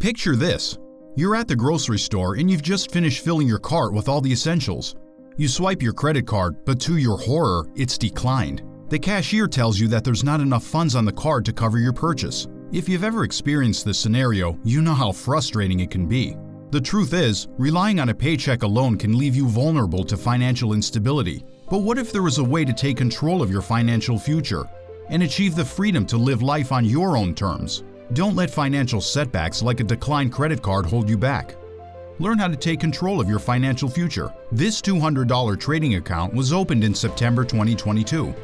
Picture this. You're at the grocery store and you've just finished filling your cart with all the essentials. You swipe your credit card, but to your horror, it's declined. The cashier tells you that there's not enough funds on the card to cover your purchase. If you've ever experienced this scenario, you know how frustrating it can be. The truth is, relying on a paycheck alone can leave you vulnerable to financial instability. But what if there was a way to take control of your financial future and achieve the freedom to live life on your own terms? Don't let financial setbacks like a declined credit card hold you back. Learn how to take control of your financial future. This $200 trading account was opened in September 2022.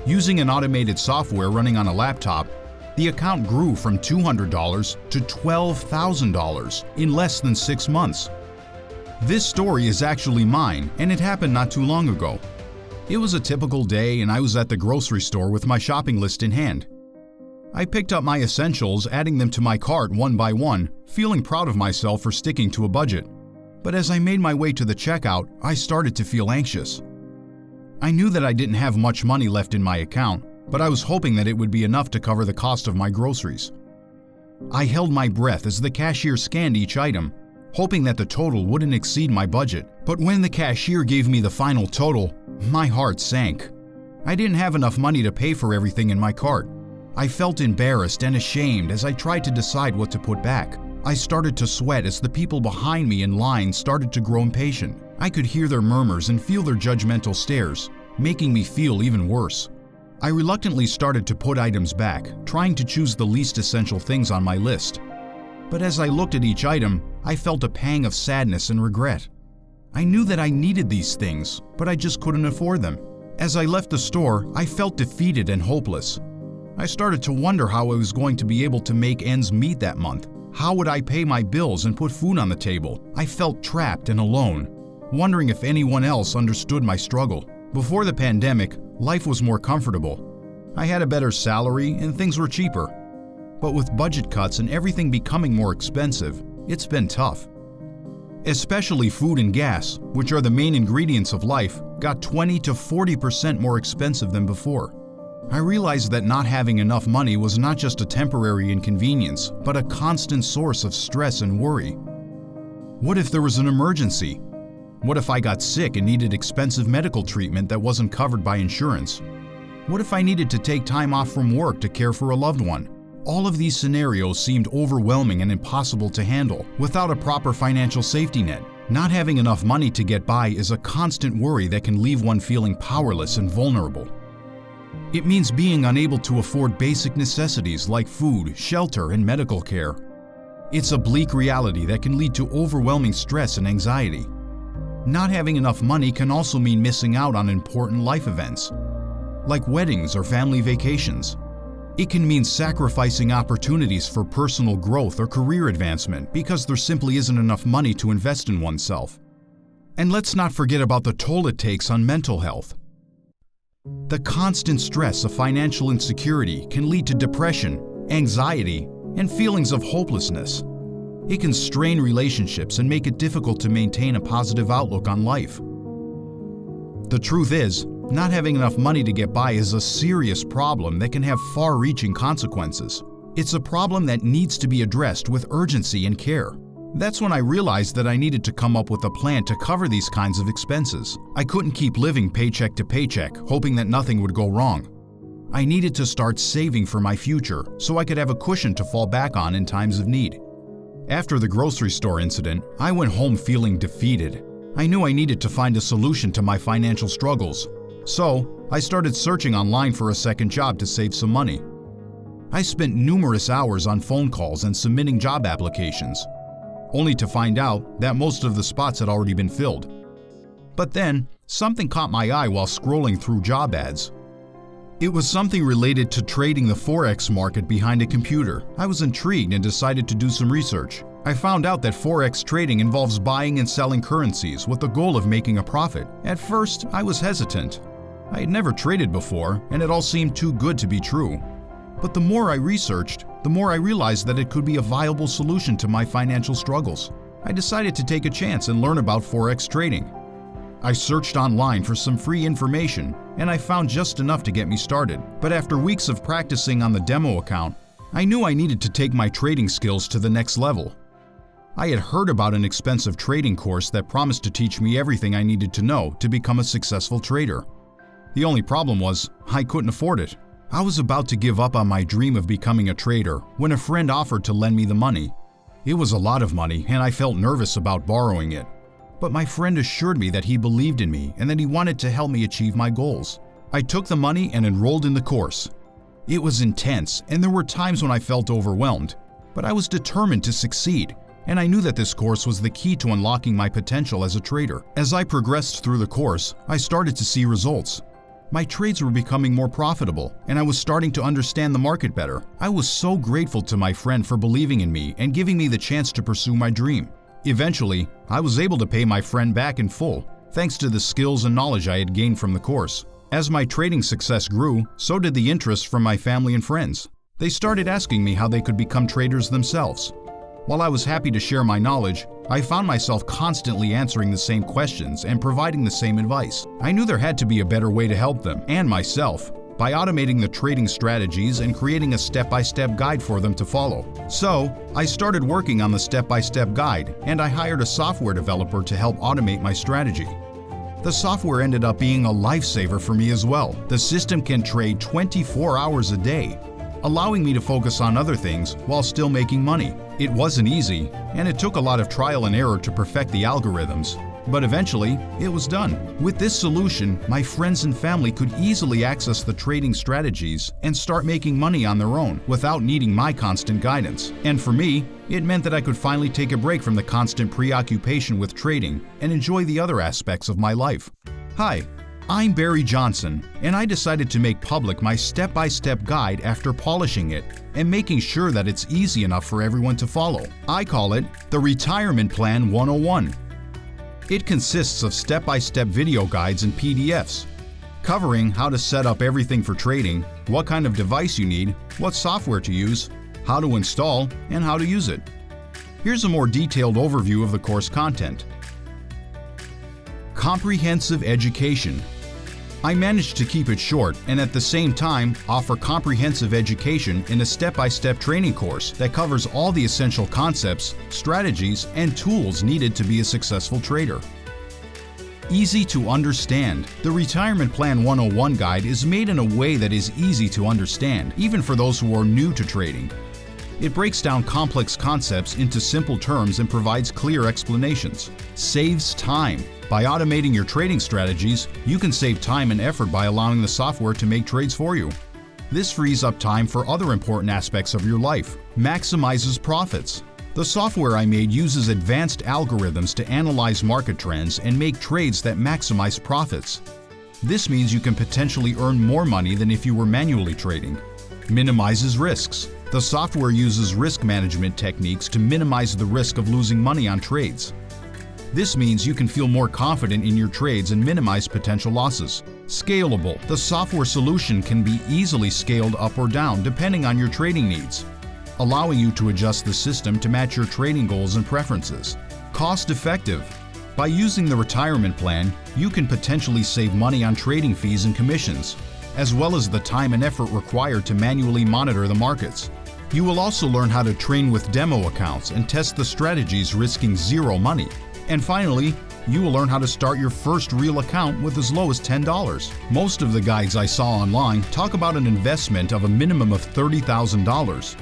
Using an automated software running on a laptop, the account grew from $200 to $12,000 in less than 6 months. This story is actually mine, and it happened not too long ago. It was a typical day and I was at the grocery store with my shopping list in hand. I picked up my essentials, adding them to my cart one by one, feeling proud of myself for sticking to a budget. But as I made my way to the checkout, I started to feel anxious. I knew that I didn't have much money left in my account, but I was hoping that it would be enough to cover the cost of my groceries. I held my breath as the cashier scanned each item, hoping that the total wouldn't exceed my budget. But when the cashier gave me the final total, my heart sank. I didn't have enough money to pay for everything in my cart. I felt embarrassed and ashamed as I tried to decide what to put back. I started to sweat as the people behind me in line started to grow impatient. I could hear their murmurs and feel their judgmental stares, making me feel even worse. I reluctantly started to put items back, trying to choose the least essential things on my list. But as I looked at each item, I felt a pang of sadness and regret. I knew that I needed these things, but I just couldn't afford them. As I left the store, I felt defeated and hopeless. I started to wonder how I was going to be able to make ends meet that month. How would I pay my bills and put food on the table? I felt trapped and alone, wondering if anyone else understood my struggle. Before the pandemic, life was more comfortable. I had a better salary and things were cheaper. But with budget cuts and everything becoming more expensive, it's been tough. Especially food and gas, which are the main ingredients of life, got 20 to 40% more expensive than before. I realized that not having enough money was not just a temporary inconvenience, but a constant source of stress and worry. What if there was an emergency? What if I got sick and needed expensive medical treatment that wasn't covered by insurance? What if I needed to take time off from work to care for a loved one? All of these scenarios seemed overwhelming and impossible to handle without a proper financial safety net. Not having enough money to get by is a constant worry that can leave one feeling powerless and vulnerable. It means being unable to afford basic necessities like food, shelter, and medical care. It's a bleak reality that can lead to overwhelming stress and anxiety. Not having enough money can also mean missing out on important life events, like weddings or family vacations. It can mean sacrificing opportunities for personal growth or career advancement because there simply isn't enough money to invest in oneself. And let's not forget about the toll it takes on mental health. The constant stress of financial insecurity can lead to depression, anxiety, and feelings of hopelessness. It can strain relationships and make it difficult to maintain a positive outlook on life. The truth is, not having enough money to get by is a serious problem that can have far-reaching consequences. It's a problem that needs to be addressed with urgency and care. That's when I realized that I needed to come up with a plan to cover these kinds of expenses. I couldn't keep living paycheck to paycheck, hoping that nothing would go wrong. I needed to start saving for my future so I could have a cushion to fall back on in times of need. After the grocery store incident, I went home feeling defeated. I knew I needed to find a solution to my financial struggles. So, I started searching online for a second job to save some money. I spent numerous hours on phone calls and submitting job applications, only to find out that most of the spots had already been filled. But then, something caught my eye while scrolling through job ads. It was something related to trading the Forex market behind a computer. I was intrigued and decided to do some research. I found out that Forex trading involves buying and selling currencies with the goal of making a profit. At first, I was hesitant. I had never traded before, and it all seemed too good to be true. But the more I researched, the more I realized that it could be a viable solution to my financial struggles. I decided to take a chance and learn about Forex trading. I searched online for some free information, and I found just enough to get me started. But after weeks of practicing on the demo account, I knew I needed to take my trading skills to the next level. I had heard about an expensive trading course that promised to teach me everything I needed to know to become a successful trader. The only problem was, I couldn't afford it. I was about to give up on my dream of becoming a trader when a friend offered to lend me the money. It was a lot of money and I felt nervous about borrowing it. But my friend assured me that he believed in me and that he wanted to help me achieve my goals. I took the money and enrolled in the course. It was intense and there were times when I felt overwhelmed, but I was determined to succeed, and I knew that this course was the key to unlocking my potential as a trader. As I progressed through the course, I started to see results. My trades were becoming more profitable, and I was starting to understand the market better. I was so grateful to my friend for believing in me and giving me the chance to pursue my dream. Eventually, I was able to pay my friend back in full, thanks to the skills and knowledge I had gained from the course. As my trading success grew, so did the interest from my family and friends. They started asking me how they could become traders themselves. While I was happy to share my knowledge, I found myself constantly answering the same questions and providing the same advice. I knew there had to be a better way to help them, and myself, by automating the trading strategies and creating a step-by-step guide for them to follow. So, I started working on the step-by-step guide, and I hired a software developer to help automate my strategy. The software ended up being a lifesaver for me as well. The system can trade 24 hours a day, allowing me to focus on other things while still making money. It wasn't easy, and it took a lot of trial and error to perfect the algorithms, but eventually, it was done. With this solution, my friends and family could easily access the trading strategies and start making money on their own without needing my constant guidance. And for me, it meant that I could finally take a break from the constant preoccupation with trading and enjoy the other aspects of my life. Hi, I'm Barry Johnson, and I decided to make public my step-by-step guide after polishing it and making sure that it's easy enough for everyone to follow. I call it the Retirement Plan 101. It consists of step-by-step video guides and PDFs, covering how to set up everything for trading, what kind of device you need, what software to use, how to install, and how to use it. Here's a more detailed overview of the course content. Comprehensive education. I managed to keep it short and at the same time offer comprehensive education in a step-by-step training course that covers all the essential concepts, strategies, and tools needed to be a successful trader. Easy to understand. The Retirement Plan 101 guide is made in a way that is easy to understand, even for those who are new to trading. It breaks down complex concepts into simple terms and provides clear explanations. Saves time. By automating your trading strategies, you can save time and effort by allowing the software to make trades for you. This frees up time for other important aspects of your life. Maximizes profits. The software I made uses advanced algorithms to analyze market trends and make trades that maximize profits. This means you can potentially earn more money than if you were manually trading. Minimizes risks. The software uses risk management techniques to minimize the risk of losing money on trades. This means you can feel more confident in your trades and minimize potential losses. Scalable. The software solution can be easily scaled up or down depending on your trading needs, allowing you to adjust the system to match your trading goals and preferences. Cost-effective. By using the retirement plan, you can potentially save money on trading fees and commissions, as well as the time and effort required to manually monitor the markets. You will also learn how to train with demo accounts and test the strategies risking zero money. And finally, you will learn how to start your first real account with as low as $10. Most of the guides I saw online talk about an investment of a minimum of $30,000.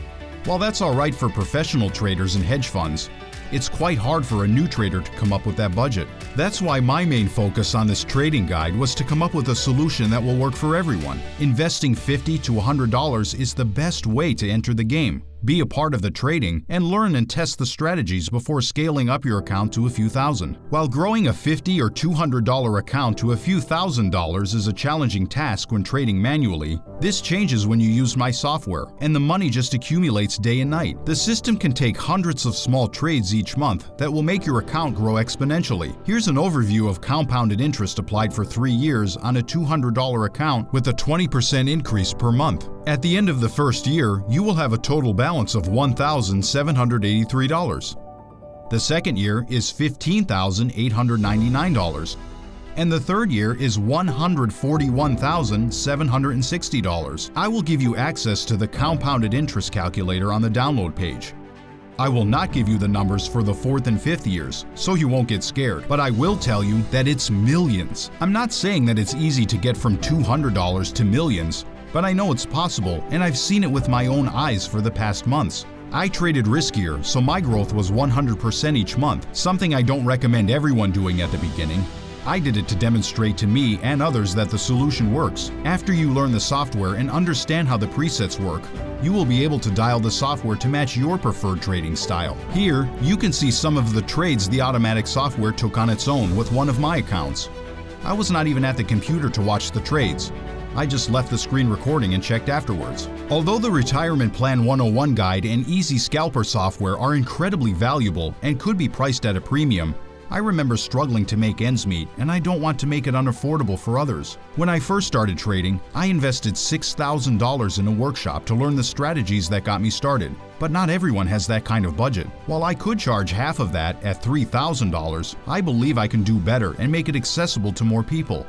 While that's all right for professional traders and hedge funds, it's quite hard for a new trader to come up with that budget. That's why my main focus on this trading guide was to come up with a solution that will work for everyone. Investing $50 to $100 is the best way to enter the game. Be a part of the trading and learn and test the strategies before scaling up your account to a few thousand. While growing a $50 or $200 account to a few $1,000s is a challenging task when trading manually, this changes when you use my software, and the money just accumulates day and night. The system can take hundreds of small trades each month that will make your account grow exponentially. Here's an overview of compounded interest applied for 3 years on a $200 account with a 20% increase per month. At the end of the first year, you will have a total balance of $1,783. The second year is $15,899. and the third year is $141,760. I will give you access to the compounded interest calculator on the download page. I will not give you the numbers for the fourth and fifth years, so you won't get scared, but I will tell you that it's millions. I'm not saying that it's easy to get from $200 to millions, but I know it's possible, and I've seen it with my own eyes for the past months. I traded riskier, so my growth was 100% each month, something I don't recommend everyone doing at the beginning. I did it to demonstrate to me and others that the solution works. After you learn the software and understand how the presets work, you will be able to dial the software to match your preferred trading style. Here, you can see some of the trades the automatic software took on its own with one of my accounts. I was not even at the computer to watch the trades. I just left the screen recording and checked afterwards. Although the Retirement Plan 101 guide and Easy Scalper software are incredibly valuable and could be priced at a premium, I remember struggling to make ends meet, and I don't want to make it unaffordable for others. When I first started trading, I invested $6,000 in a workshop to learn the strategies that got me started. But not everyone has that kind of budget. While I could charge half of that at $3,000, I believe I can do better and make it accessible to more people.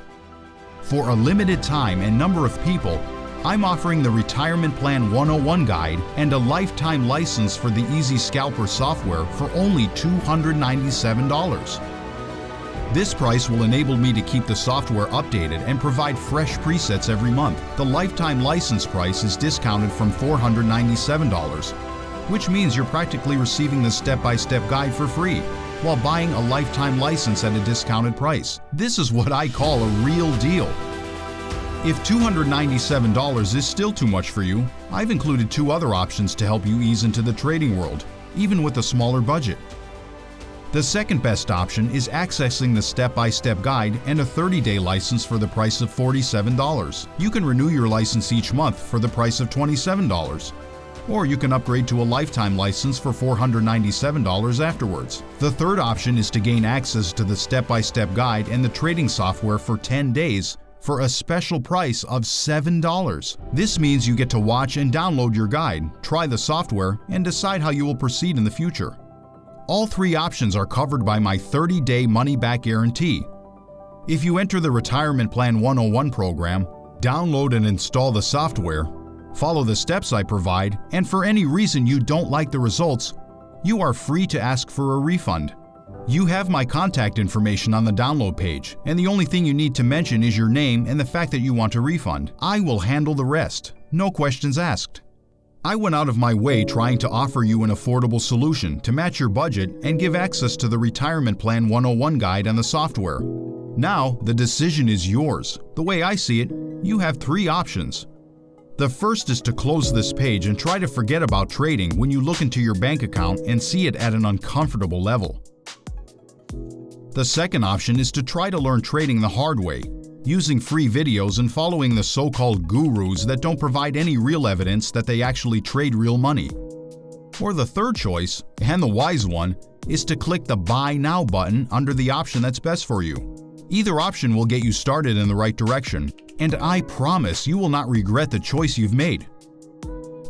For a limited time and number of people, I'm offering the Retirement Plan 101 guide and a lifetime license for the Easy Scalper software for only $297. This price will enable me to keep the software updated and provide fresh presets every month. The lifetime license price is discounted from $497, which means you're practically receiving the step-by-step guide for free, while buying a lifetime license at a discounted price. This is what I call a real deal. If $297 is still too much for you, I've included two other options to help you ease into the trading world, even with a smaller budget. The second best option is accessing the step-by-step guide and a 30-day license for the price of $47. You can renew your license each month for the price of $27. Or you can upgrade to a lifetime license for $497 afterwards. The third option is to gain access to the step-by-step guide and the trading software for 10 days for a special price of $7. This means you get to watch and download your guide, try the software, and decide how you will proceed in the future. All three options are covered by my 30-day money-back guarantee. If you enter the Retirement Plan 101 program, download and install the software, follow the steps I provide, and for any reason you don't like the results, you are free to ask for a refund. You have my contact information on the download page, and the only thing you need to mention is your name and the fact that you want a refund. I will handle the rest. No questions asked. I went out of my way trying to offer you an affordable solution to match your budget and give access to the Retirement Plan 101 guide and the software. Now, the decision is yours. The way I see it, you have three options. The first is to close this page and try to forget about trading when you look into your bank account and see it at an uncomfortable level. The second option is to try to learn trading the hard way, using free videos and following the so-called gurus that don't provide any real evidence that they actually trade real money. Or the third choice, and the wise one, is to click the Buy Now button under the option that's best for you. Either option will get you started in the right direction, and I promise you will not regret the choice you've made.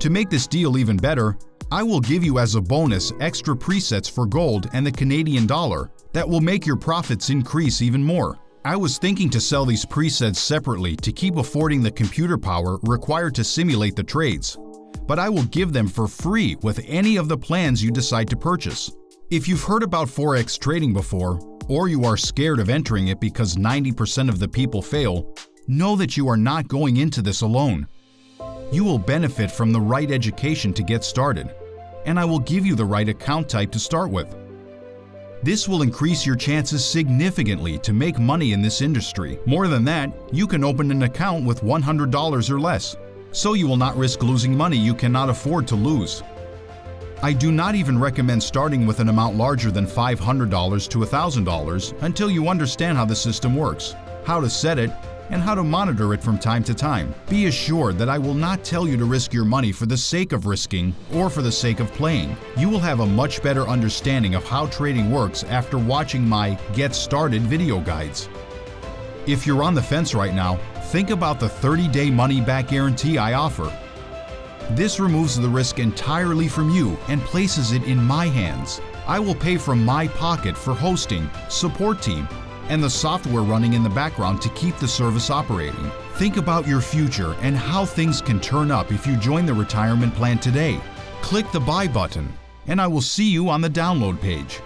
To make this deal even better, I will give you as a bonus extra presets for gold and the Canadian dollar that will make your profits increase even more. I was thinking to sell these presets separately to keep affording the computer power required to simulate the trades, but I will give them for free with any of the plans you decide to purchase. If you've heard about Forex trading before, or you are scared of entering it because 90% of the people fail, know that you are not going into this alone. You will benefit from the right education to get started, and I will give you the right account type to start with. This will increase your chances significantly to make money in this industry. More than that, you can open an account with $100 or less, so you will not risk losing money you cannot afford to lose. I do not even recommend starting with an amount larger than $500 to $1,000 until you understand how the system works, how to set it, and how to monitor it from time to time. Be assured that I will not tell you to risk your money for the sake of risking or for the sake of playing. You will have a much better understanding of how trading works after watching my Get Started video guides. If you're on the fence right now, think about the 30-day money-back guarantee I offer. This removes the risk entirely from you and places it in my hands. I will pay from my pocket for hosting, support team, and the software running in the background to keep the service operating. Think about your future and how things can turn up if you join the retirement plan today. Click the Buy button, and I will see you on the download page.